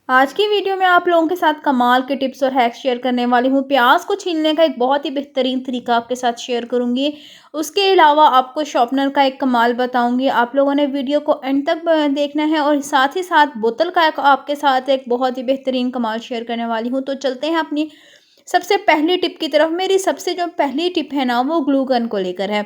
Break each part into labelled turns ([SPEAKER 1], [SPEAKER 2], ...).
[SPEAKER 1] आज की वीडियो में आप लोगों के साथ कमाल के टिप्स और हैक्स शेयर करने वाली हूँ। प्याज को छीलने का एक बहुत ही बेहतरीन तरीका आपके साथ शेयर करूँगी। उसके अलावा आपको शॉर्पनर का एक कमाल बताऊँगी। आप लोगों ने वीडियो को एंड तक देखना है और साथ ही साथ बोतल का आपके साथ एक बहुत ही बेहतरीन कमाल शेयर करने वाली हूँ। तो चलते हैं अपनी सबसे पहली टिप की तरफ। मेरी सबसे जो पहली टिप है ना, वो ग्लू गन को लेकर है।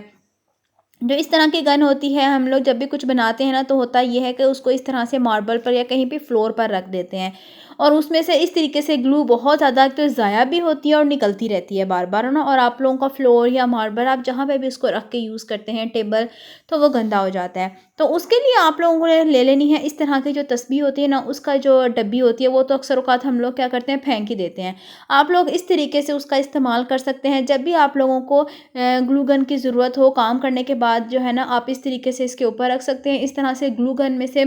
[SPEAKER 1] जो इस तरह की गन होती है, हम लोग जब भी कुछ बनाते हैं ना, तो होता ये है कि उसको इस तरह से मार्बल पर या कहीं भी फ्लोर पर रख देते हैं और उसमें से इस तरीके से ग्लू बहुत ज़्यादा तो ज़ाया भी होती है और निकलती रहती है बार बार, है ना। और आप लोगों का फ्लोर या मार्बल आप जहाँ पे भी उसको रख के यूज़ करते हैं, टेबल, तो वो गंदा हो जाता है। तो उसके लिए आप लोगों को ले लेनी है इस तरह की जो तस्बीह होती है ना, उसका जो डब्बी होती है, वो तो अक्सर औक़ात हम लोग क्या करते हैं, फेंक ही देते हैं। आप लोग इस तरीके से उसका इस्तेमाल कर सकते हैं। जब भी आप लोगों को ग्लू गन की ज़रूरत हो काम करने के बाद, जो है ना, आप इस तरीके से इसके ऊपर रख सकते हैं। इस तरह से ग्लू गन में से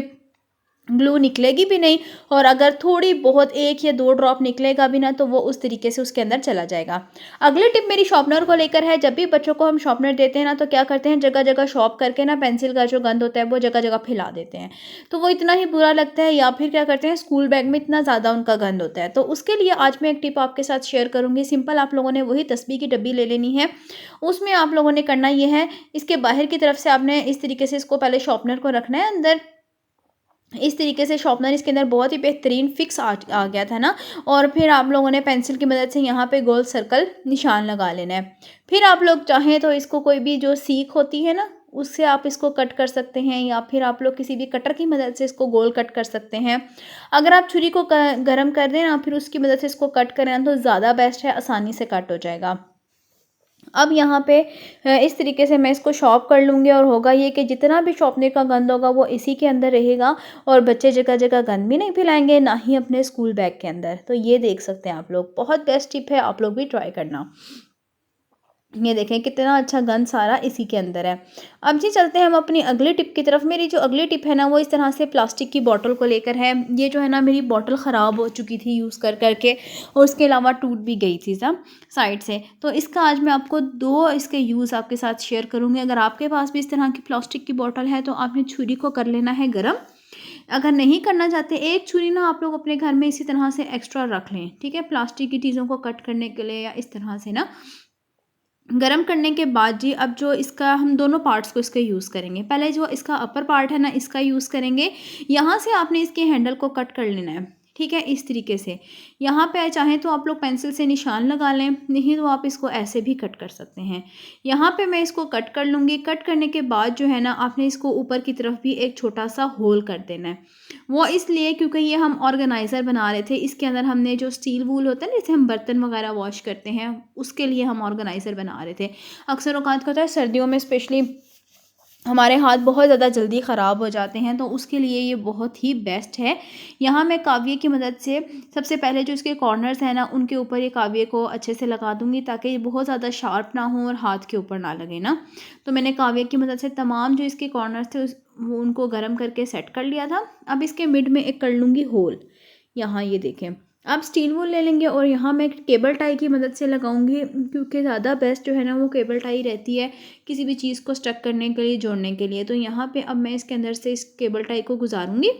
[SPEAKER 1] ग्लू निकलेगी भी नहीं और अगर थोड़ी बहुत 1 या 2 ड्रॉप निकलेगा भी ना, तो वो उस तरीके से उसके अंदर चला जाएगा। अगली टिप मेरी शॉर्पनर को लेकर है। जब भी बच्चों को हम शॉर्पनर देते हैं ना, तो क्या करते हैं, जगह-जगह शॉर्प करके ना पेंसिल का जो गंद होता है वो जगह-जगह फैला देते हैं। तो वो इतना ही बुरा लगता है, या फिर क्या करते हैं, स्कूल बैग में इतना ज़्यादा उनका गंद होता है। तो उसके लिए आज मैं एक टिप आपके साथ शेयर करूँगी। सिंपल आप लोगों ने वही तस्बीह की डब्बी ले लेनी है। उसमें आप लोगों ने करना ये है, इसके बाहर की तरफ से आपने इस तरीके से इसको पहले शॉर्पनर को रखना है अंदर। इस तरीके से शॉर्पनर इसके अंदर बहुत ही बेहतरीन फिक्स आ गया था ना। और फिर आप लोगों ने पेंसिल की मदद से यहाँ पे गोल सर्कल निशान लगा लेना है। फिर आप लोग चाहें तो इसको कोई भी जो सीख होती है ना, उससे आप इसको कट कर सकते हैं, या फिर आप लोग किसी भी कटर की मदद से इसको गोल कट कर सकते हैं। अगर आप छुरी को गर्म कर दें ना, फिर उसकी मदद से इसको कट करें ना, तो ज़्यादा बेस्ट है, आसानी से कट हो जाएगा। अब यहाँ पे इस तरीके से मैं इसको शॉर्प कर लूँगी और होगा ये कि जितना भी शॉर्पनर का गंद होगा वो इसी के अंदर रहेगा और बच्चे जगह-जगह गंद भी नहीं फैलाएँगे, ना ही अपने स्कूल बैग के अंदर। तो ये देख सकते हैं आप लोग, बहुत बेस्ट टिप है, आप लोग भी ट्राई करना। ये देखें कितना अच्छा गंद सारा इसी के अंदर है। अब जी चलते हैं हम अपनी अगली टिप की तरफ। मेरी जो अगली टिप है ना, वो इस तरह से प्लास्टिक की बॉटल को लेकर है। ये जो है ना, मेरी बॉटल ख़राब हो चुकी थी यूज़ कर के, और उसके अलावा टूट भी गई थी सब साइड से। तो इसका आज मैं आपको 2 इसके यूज़ आपके साथ शेयर करूँगी। अगर आपके पास भी इस तरह की प्लास्टिक की बॉटल है, तो आपने छुरी को कर लेना है गरम। अगर नहीं करना चाहते, एक छुरी ना आप लोग अपने घर में इसी तरह से एक्स्ट्रा रख लें, ठीक है, प्लास्टिक की चीज़ों को कट करने के लिए, या इस तरह से ना गरम करने के बाद जी, अब जो इसका हम दोनों पार्ट्स को इसके यूज़ करेंगे। पहले जो इसका अपर पार्ट है ना, इसका यूज़ करेंगे। यहाँ से आपने इसके हैंडल को कट कर लेना है, ठीक है, इस तरीके से। यहाँ पे चाहें तो आप लोग पेंसिल से निशान लगा लें, नहीं तो आप इसको ऐसे भी कट कर सकते हैं। यहाँ पे मैं इसको कट कर लूँगी। कट करने के बाद जो है ना, आपने इसको ऊपर की तरफ भी एक छोटा-सा होल कर देना है। वो इसलिए क्योंकि ये हम ऑर्गेनाइज़र बना रहे थे। इसके अंदर हमने जो स्टील वूल होता है ना, जिससे हम बर्तन वगैरह वॉश करते हैं, उसके लिए हम ऑर्गेनाइज़र बना रहे थे। अक्सर औक़ात क्या होता है, सर्दियों में स्पेशली हमारे हाथ बहुत ज़्यादा जल्दी ख़राब हो जाते हैं, तो उसके लिए ये बहुत ही बेस्ट है। यहाँ मैं काव्य की मदद से सबसे पहले जो इसके कॉर्नर्स हैं ना, उनके ऊपर ये काव्य को अच्छे से लगा दूँगी, ताकि ये बहुत ज़्यादा शार्प ना हो और हाथ के ऊपर ना लगे ना। तो मैंने काव्य की मदद से तमाम जो इसके कॉर्नर्स थे वो उनको गर्म करके सेट कर लिया था। अब इसके मिड में एक कर लूँगी होल। यहाँ ये देखें। अब स्टील वूल ले लेंगे और यहाँ मैं केबल टाई की मदद से लगाऊंगी, क्योंकि ज़्यादा बेस्ट जो है ना, वो केबल टाई रहती है किसी भी चीज़ को स्टक करने के लिए, जोड़ने के लिए। तो यहाँ पे अब मैं इसके अंदर से इस केबल टाई को गुजारूंगी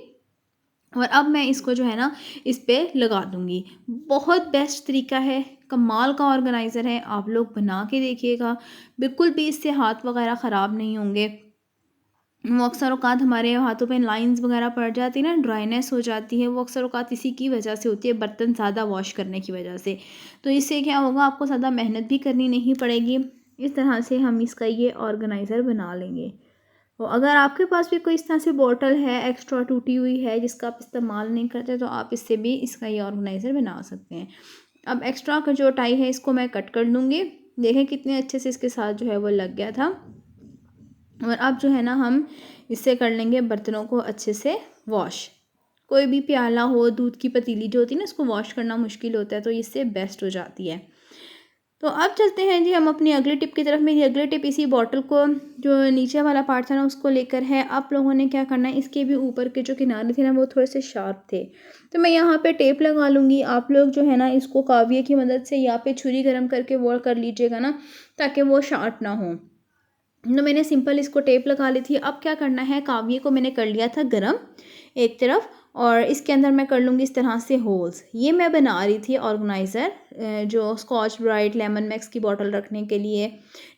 [SPEAKER 1] और अब मैं इसको जो है ना, इस पे लगा दूंगी। बहुत बेस्ट तरीका है, कमाल का ऑर्गेनाइज़र है, आप लोग बना के देखिएगा। बिल्कुल भी इससे हाथ वगैरह ख़राब नहीं होंगे। वो अक्सर औक़ात हमारे हाथों पे लाइंस वगैरह पड़ जाती है ना, ड्राइनेस हो जाती है, वो अक्सर औक़ात इसी की वजह से होती है, बर्तन ज़्यादा वॉश करने की वजह से। तो इससे क्या होगा, आपको ज़्यादा मेहनत भी करनी नहीं पड़ेगी। इस तरह से हम इसका ये ऑर्गेनाइज़र बना लेंगे। तो अगर आपके पास भी कोई इस तरह से बॉटल है एक्स्ट्रा टूटी हुई है, जिसका आप इस्तेमाल नहीं करते, तो आप इससे भी इसका ये ऑर्गेनाइज़र बना सकते हैं। अब एक्स्ट्रा का जो टाई है, इसको मैं कट कर दूँगी। देखें कितने अच्छे से इसके साथ जो है वो लग गया था। और अब जो है ना, हम इससे कर लेंगे बर्तनों को अच्छे से वॉश। कोई भी प्याला हो, दूध की पतीली जो होती है ना, इसको वॉश करना मुश्किल होता है, तो इससे बेस्ट हो जाती है। तो अब चलते हैं जी हम अपनी अगली टिप की तरफ। मेरी अगली टिप इसी बॉटल को, जो नीचे वाला पार्ट था ना, उसको लेकर है। आप लोगों ने क्या करना है, इसके भी ऊपर के जो किनारे थे ना, वो थोड़े से शार्प थे, तो मैं यहाँ पे टेप लगा लूँगी। आप लोग जो है ना, इसको काव्य की मदद से या पे छुरी गर्म करके वो कर लीजिएगा ना, ताकि वो शार्प ना हो। तो मैंने सिंपल इसको टेप लगा ली थी। अब क्या करना है, काव्य को मैंने कर लिया था गरम एक तरफ, और इसके अंदर मैं कर लूँगी इस तरह से होल्स। ये मैं बना रही थी ऑर्गेनाइज़र जो स्कॉच ब्राइट लेमन मैक्स की बॉटल रखने के लिए,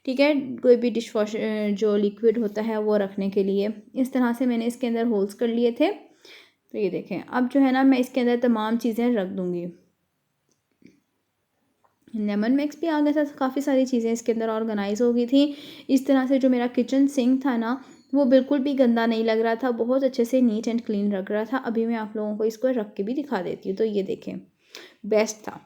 [SPEAKER 1] ठीक है, कोई भी डिश वॉश जो लिक्विड होता है वो रखने के लिए। इस तरह से मैंने इसके अंदर होल्स कर लिए थे। तो ये देखें, अब जो है ना मैं इसके अंदर तमाम चीज़ें रख दूँगी। लेमन मैक्स भी आ गया था, काफ़ी सारी चीज़ें इसके अंदर ऑर्गेनाइज़ हो गई थी। इस तरह से जो मेरा किचन सिंक था ना, वो बिल्कुल भी गंदा नहीं लग रहा था, बहुत अच्छे से नीट एंड क्लीन लग रहा था। अभी मैं आप लोगों को इसको रख के भी दिखा देती हूँ। तो ये देखें, बेस्ट था।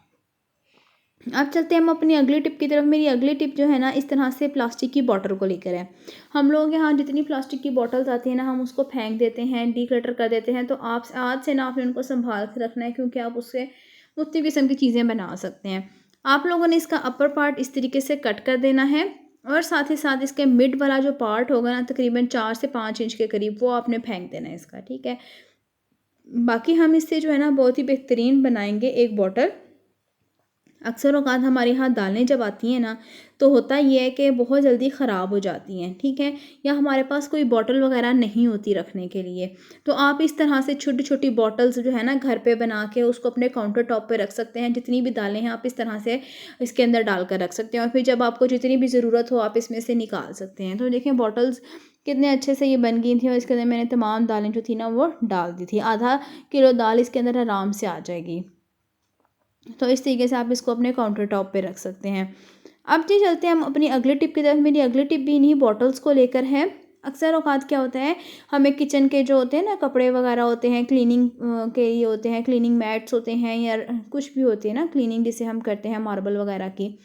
[SPEAKER 1] अब चलते हैं हम अपनी अगली टिप की तरफ। मेरी अगली टिप जो है ना, इस तरह से प्लास्टिक की बॉटल को लेकर है। हम लोगों के यहाँ जितनी प्लास्टिक की बॉटल्स आती है ना, हम उसको फेंक देते हैं, डीक्लटर कर देते हैं। तो आप आज से ना आपने उनको संभाल के रखना है, क्योंकि आप उससे मुख्तलिफ़ किस्म की चीज़ें बना सकते हैं। आप लोगों ने इसका अपर पार्ट इस तरीके से कट कर देना है, और साथ ही साथ इसके मिड वाला जो पार्ट होगा ना, तकरीबन 4 से 5 इंच के करीब, वो आपने फेंक देना है इसका, ठीक है। बाकी हम इससे जो है ना बहुत ही बेहतरीन बनाएंगे एक बॉटल। अक्सर औक़ात हमारे यहाँ दालें जब आती हैं ना, तो होता ये है कि बहुत जल्दी ख़राब हो जाती हैं, ठीक है, या हमारे पास कोई बॉटल वग़ैरह नहीं होती रखने के लिए। तो आप इस तरह से छोटी छोटी बॉटल्स जो है ना घर पे बना के उसको अपने काउंटर टॉप पे रख सकते हैं। जितनी भी दालें हैं आप इस तरह से इसके अंदर डाल कर रख सकते हैं, और फिर जब आपको जितनी भी ज़रूरत हो आप इसमें से निकाल सकते हैं। तो देखें बॉटल्स कितने अच्छे से ये बन गई थी, और इसके अंदर मैंने तमाम दालें जो थी ना वो डाल दी थी। आधा किलो दाल इसके अंदर आराम से आ जाएगी। तो इस तरीके से आप इसको अपने काउंटर टॉप पे रख सकते हैं। अब जी चलते हैं हम अपनी अगली टिप की तरफ। मेरी अगली टिप भी इन्हीं बॉटल्स को लेकर है। अक्सर औक़ात क्या होता है, हमें किचन के जो होते हैं ना कपड़े वगैरह होते हैं, क्लीनिंग के ये होते हैं, क्लीनिंग मैट्स होते हैं, या कुछ भी होती है ना क्लीनिंग जिसे हम करते हैं मार्बल वगैरह की,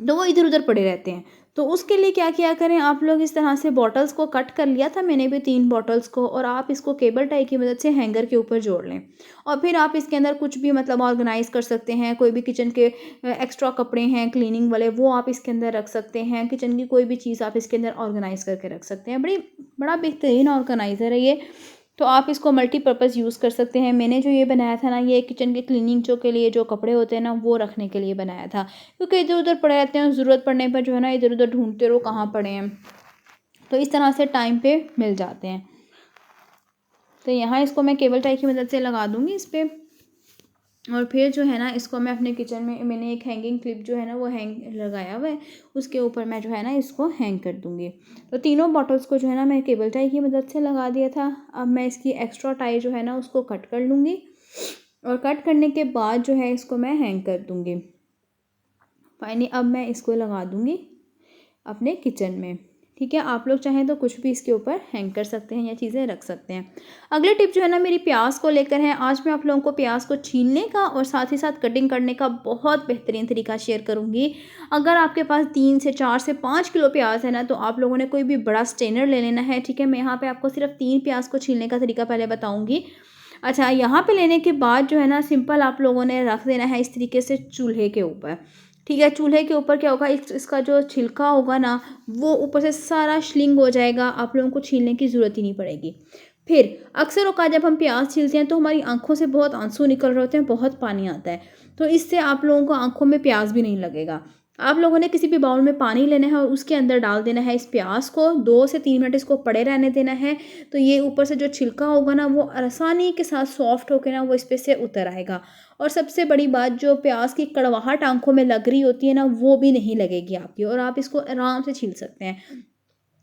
[SPEAKER 1] तो वो इधर उधर पड़े रहते हैं। तो उसके लिए क्या किया करें आप लोग, इस तरह से बॉटल्स को कट कर लिया था मैंने भी 3 बॉटल्स को, और आप इसको केबल टाई की मदद से हैंगर के ऊपर जोड़ लें। और फिर आप इसके अंदर कुछ भी मतलब ऑर्गेनाइज़ कर सकते हैं। कोई भी किचन के एक्स्ट्रा कपड़े हैं क्लीनिंग वाले, वो आप इसके अंदर रख सकते हैं। किचन की कोई भी चीज़ आप इसके अंदर ऑर्गेनाइज़ करके रख सकते हैं। बड़ा बेहतरीन ऑर्गेनाइज़र है ये। तो आप इसको मल्टीपर्पज़ यूज़ कर सकते हैं। मैंने जो ये बनाया था ना, ये किचन के क्लीनिंग जो के लिए जो कपड़े होते हैं ना, वो रखने के लिए बनाया था। क्योंकि इधर उधर पड़े रहते हैं, ज़रूरत पड़ने पर जो है ना इधर उधर ढूंढते रहो कहाँ पड़े हैं। तो इस तरह से टाइम पे मिल जाते हैं। तो यहाँ इसको मैं केबल टाई की मदद से लगा दूँगी इस पर, और फिर जो है ना इसको मैं अपने किचन में, मैंने एक हैंगिंग क्लिप जो है ना वो हैंग लगाया हुआ है, उसके ऊपर मैं जो है ना इसको हैंग कर दूँगी। तो तीनों बॉटल्स को जो है ना मैं केबल टाई की मदद से लगा दिया था। अब मैं इसकी एक्स्ट्रा टाई जो है ना उसको कट कर लूँगी, और कट करने के बाद जो है इसको मैं हैंग कर दूँगी। फाइनली अब मैं इसको लगा दूँगी अपने किचन में, ठीक है। आप लोग चाहें तो कुछ भी इसके ऊपर हैंग कर सकते हैं या चीज़ें रख सकते हैं। अगली टिप जो है ना मेरी प्याज को लेकर है। आज मैं आप लोगों को प्याज को छीलने का और साथ ही साथ कटिंग करने का बहुत बेहतरीन तरीका शेयर करूंगी। अगर आपके पास 3 से 4 से 5 किलो प्याज है ना, तो आप लोगों ने कोई भी बड़ा स्ट्रेनर ले लेना है, ठीक है। मैं यहाँ पर आपको सिर्फ 3 प्याज को छीलने का तरीका पहले बताऊँगी। अच्छा, यहाँ पे लेने के बाद जो है ना सिंपल आप लोगों ने रख देना है इस तरीके से चूल्हे के ऊपर, ठीक है। चूल्हे के ऊपर क्या होगा, इसका जो छिलका होगा ना वो ऊपर से सारा श्लिंग हो जाएगा, आप लोगों को छीलने की ज़रूरत ही नहीं पड़ेगी। फिर अक्सर औक़ात जब हम प्याज छीलते हैं तो हमारी आंखों से बहुत आंसू निकल रहे होते हैं, बहुत पानी आता है, तो इससे आप लोगों को आंखों में प्याज भी नहीं लगेगा। आप लोगों ने किसी भी बाउल में पानी लेना है और उसके अंदर डाल देना है इस प्याज को, 2 से 3 मिनट इसको पड़े रहने देना है। तो ये ऊपर से जो छिलका होगा ना वो आसानी के साथ सॉफ्ट होकर ना वो इस पे से उतर आएगा। और सबसे बड़ी बात, जो प्याज की कड़वाहट आंखों में लग रही होती है ना, वो भी नहीं लगेगी आपकी, और आप इसको आराम से छील सकते हैं।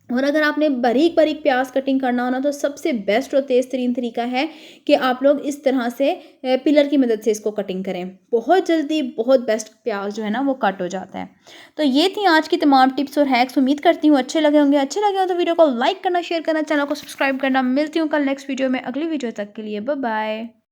[SPEAKER 1] और अगर आपने बारीक बारीक प्याज कटिंग करना हो ना, तो सबसे बेस्ट और तेज़ तरीन तरीका है कि आप लोग इस तरह से पिलर की मदद से इसको कटिंग करें। बहुत जल्दी बहुत बेस्ट प्याज जो है ना वो कट हो जाता है। तो ये थी आज की तमाम टिप्स और हैक्स। उम्मीद करती हूँ अच्छे लगे होंगे। अच्छे लगे हो तो वीडियो को लाइक करना, शेयर करना, चैनल को सब्सक्राइब करना। मिलती हूँ कल नेक्स्ट वीडियो में। अगली वीडियो तक के लिए बाय बाय।